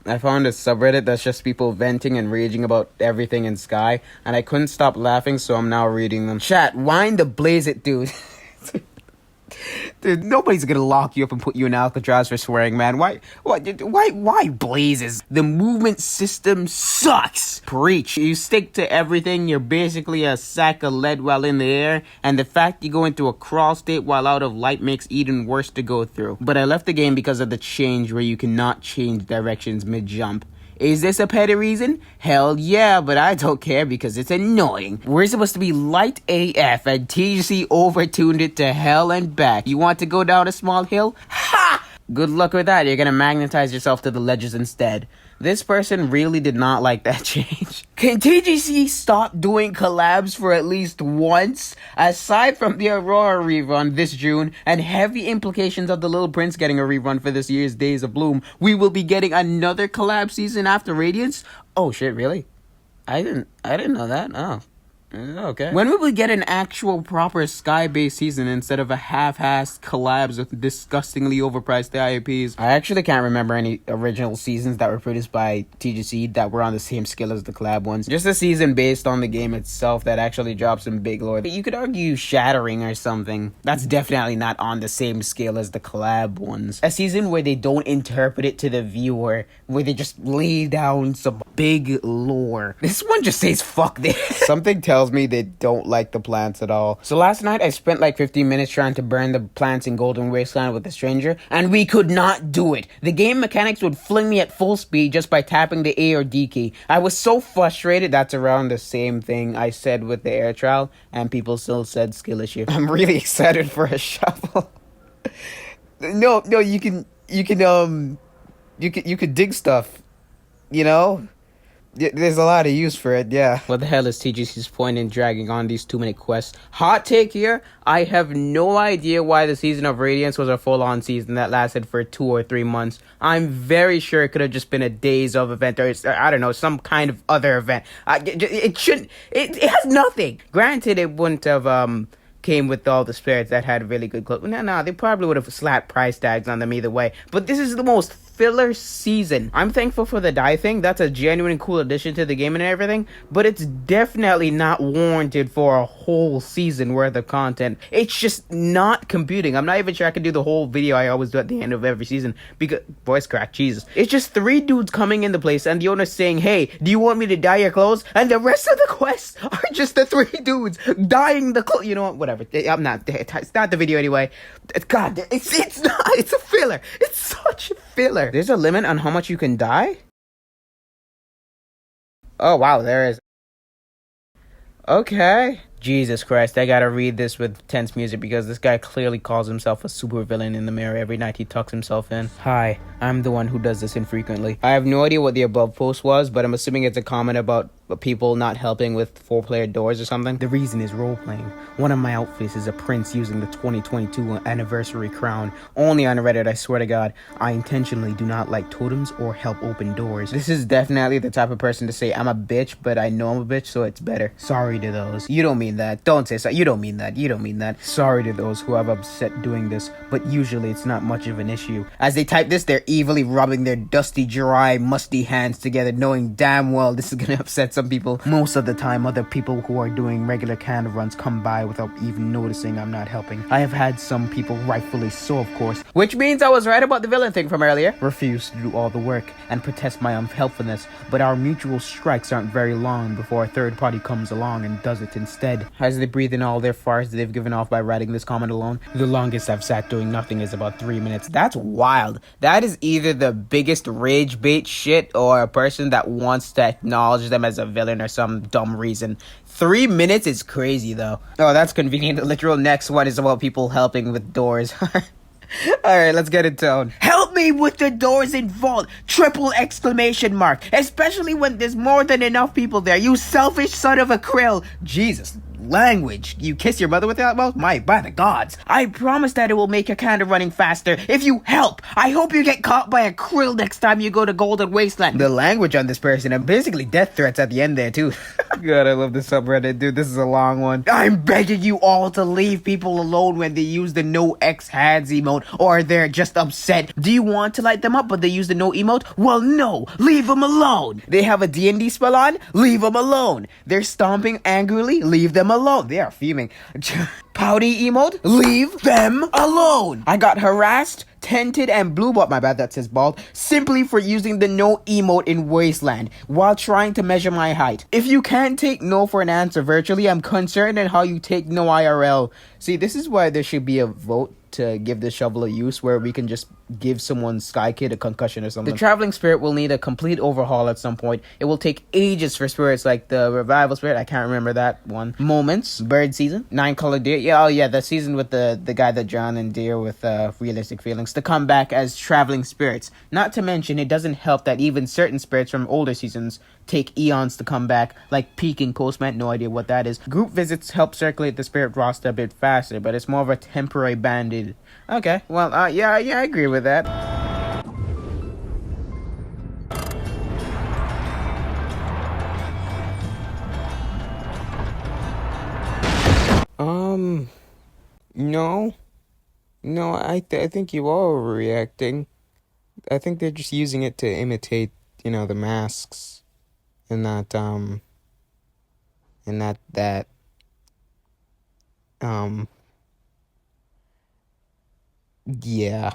I found a subreddit that's just people venting and raging about everything in Sky, and I couldn't stop laughing, so I'm now reading them. Chat, wind the blaze it, dude. Dude, nobody's gonna lock you up and put you in Alcatraz for swearing, man. Why blazes? The movement system sucks. Preach. You stick to everything. You're basically a sack of lead while in the air, and the fact you go into a crawl state while out of light makes even worse to go through. But I left the game because of the change where you cannot change directions mid-jump. Is this a petty reason? Hell yeah, but I don't care because it's annoying. We're supposed to be light AF and TGC overtuned it to hell and back. You want to go down a small hill? Ha! Good luck with that. You're gonna magnetize yourself to the ledges instead. This person really did not like that change. Can TGC stop doing collabs for at least once? Aside from the Aurora rerun this June and heavy implications of the Little Prince getting a rerun for this year's Days of Bloom, we will be getting another collab season after Radiance? Oh shit, really? I didn't know that. Oh. Okay. When will we get an actual proper Sky-based season instead of a half-assed collabs with disgustingly overpriced IAPs? I actually can't remember any original seasons that were produced by TGC that were on the same scale as the collab ones. Just a season based on the game itself that actually dropped some big lore. You could argue Shattering or something. That's definitely not on the same scale as the collab ones. A season where they don't interpret it to the viewer, where they just lay down some big lore. This one just says fuck this. Something tells me they don't like the plants at all. So last night I spent like 15 minutes trying to burn the plants in Golden Wasteland with a stranger, and we could not do it. The game mechanics would fling me at full speed just by tapping the A or D key. I was so frustrated. That's around the same thing I said with the air trial, and people still said skill issue. I'm really excited for a shovel. No, you can dig stuff, you know? There's a lot of use for it, yeah. What the hell is TGC's point in dragging on these 2-minute quests? Hot take here, I have no idea why the season of Radiance was a full-on season that lasted for 2 or 3 months. I'm very sure it could have just been a Days of event, or I don't know, some kind of other event. It shouldn't, it has nothing. Granted, it wouldn't have, came with all the spirits that had really good clothes. No, they probably would have slapped price tags on them either way. But this is the most filler season. I'm thankful for the die thing. That's a genuine cool addition to the game and everything, but it's definitely not warranted for a whole season worth of content. It's just not computing. I'm not even sure I can do the whole video I always do at the end of every season because voice crack, Jesus. It's just 3 dudes coming in the place and the owner saying, hey, do you want me to dye your clothes? And the rest of the quests are just the 3 dudes dyeing the clothes. You know what? Whatever. It's not the video anyway. God, it's not. It's a filler. It's such a filler. There's a limit on how much you can dye? Oh, wow, there is. Okay. Jesus Christ, I gotta read this with tense music because this guy clearly calls himself a supervillain in the mirror every night he tucks himself in. Hi, I'm the one who does this infrequently. I have no idea what the above post was, but I'm assuming it's a comment about people not helping with 4-player doors or something. The reason is role-playing. One of my outfits is a prince using the 2022 anniversary crown. Only on Reddit, I swear to God. I intentionally do not like totems or help open doors. This is definitely the type of person to say, I'm a bitch, but I know I'm a bitch, so it's better. Sorry to those. You don't mean that. Don't say so. You don't mean that. You don't mean that. Sorry to those who have upset doing this, but usually it's not much of an issue. As they type this, they're evilly rubbing their dusty, dry, musty hands together, knowing damn well this is gonna upset some people. Most of the time, other people who are doing regular candle runs come by without even noticing I'm not helping. I have had some people, rightfully so of course, which means I was right about the villain thing from earlier, refuse to do all the work and protest my unhelpfulness, but our mutual strikes aren't very long before a third party comes along and does it instead. As they breathe in all their farts they've given off by writing this comment alone, the longest I've sat doing nothing is about 3 minutes. That's wild. That is either the biggest rage bait shit or a person that wants to acknowledge them as a villain or some dumb reason. 3 minutes is crazy though. Oh, that's convenient. The literal next one is about people helping with doors. Alright, let's get it down. Help me with the doors in vault! Triple exclamation mark! Especially when there's more than enough people there, you selfish son of a krill! Jesus, language. You kiss your mother with that mouth? My, by the gods. I promise that it will make your Canada running faster if you help. I hope you get caught by a krill next time you go to Golden Wasteland. The language on this person, and basically death threats at the end there too. God, I love this subreddit, dude. This is a long one. I'm begging you all to leave people alone when they use the no X hands emote, or they're just upset. Do you want to light them up but they use the no emote? Well, no, leave them alone. They have a D&D spell on? Leave them alone. They're stomping angrily? Leave them alone. They are fuming. Pouty emote? Leave them alone. I got harassed, tented, and blue ball, my bad, that says bald, simply for using the no emote in Wasteland while trying to measure my height. If you can't take no for an answer virtually, I'm concerned at how you take no IRL. See, this is why there should be a vote to give the shovel a use where we can just give someone Sky Kid a concussion or something. The Traveling Spirit will need a complete overhaul at some point. It will take ages for spirits like the Revival Spirit, I can't remember that one. Moments, Bird Season, 9 Color Deer, yeah, oh yeah, the season with the guy that drowned in deer with realistic feelings, to come back as Traveling Spirits. Not to mention, it doesn't help that even certain spirits from older seasons take eons to come back, like Peking Coastman, no idea what that is. Group visits help circulate the spirit roster a bit faster, but it's more of a temporary banded. Okay, well, yeah, I agree with that. No. No, I think you are overreacting. I think they're just using it to imitate, the masks. And yeah.